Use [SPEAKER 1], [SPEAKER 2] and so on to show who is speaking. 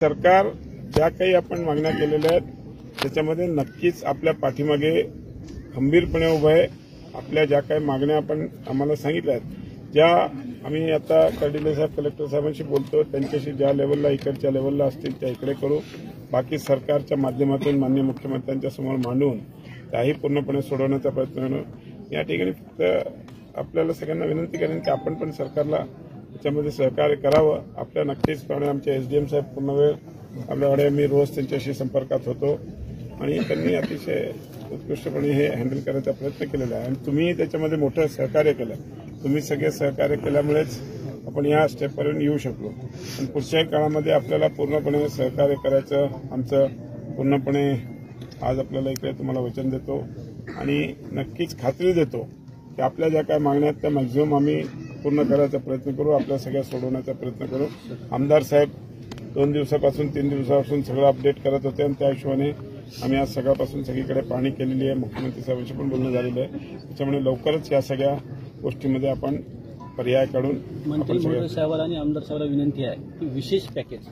[SPEAKER 1] सरकार ज्या काही आपण मागण्या केलेल्या आहेत त्याच्यामध्ये नक्कीच आपल्या पाठीमागे खंबीरपणे उभं आहे। आपल्या ज्या काही मागण्या आपण आम्हाला सांगितल्या आहेत, ज्या आम्ही आता कर्डिले साहेब कलेक्टर साहेबांशी बोलतो, त्यांच्याशी ज्या लेवलला इकडच्या लेवलला असतील त्या इकडे करू, बाकी सरकारच्या माध्यमातून माननीय मुख्यमंत्र्यांच्या समोर मांडून त्याही पूर्णपणे सोडवण्याचा प्रयत्न करू। या ठिकाणी फक्त आपल्याला सगळ्यांना विनंती करेन की आपण पण सरकारला त्याच्यामध्ये सहकार्य करावं। आपल्या नक्कीचपणे आमचे एसडीएम साहेब पूर्ण वेळ आपल्याकडे, मी रोज त्यांच्याशी संपर्कात होतो आणि त्यांनी अतिशय उत्कृष्टपणे हे हँडल करण्याचा प्रयत्न केलेला आहे आणि तुम्ही त्याच्यामध्ये मोठं सहकार्य केलं। तुम्ही सगळे सहकार्य केल्यामुळेच आपण या स्टेपपर्यंत येऊ शकलो आणि पुढच्याही काळामध्ये आपल्याला पूर्णपणे सहकार्य करायचं आमचं पूर्णपणे आज आपल्याला इकडे तुम्हाला वचन देतो आणि नक्कीच खात्री देतो की आपल्या ज्या काही मागण्या आहेत त्या मॅक्झिमम आम्ही पूर्ण करायचा प्रयत्न करू, आपल्या सगळ्या सोडवण्याचा प्रयत्न करू। आमदार साहेब 2 दिवसापासून 3 दिवसापासून सगळं अपडेट करत होते आणि त्या हिशोबाने आम्ही आज सकाळपासून सगळीकडे पाहणी केलेली आहे। मुख्यमंत्री साहेबांशी पण बोलणं झालेलं आहे, त्याच्यामुळे लवकरच या सगळ्या गोष्टीमध्ये आपण पर्याय काढून
[SPEAKER 2] मंत्री साहेबांना आणि आमदार साहेबांना विनंती आहे की विशेष पॅकेज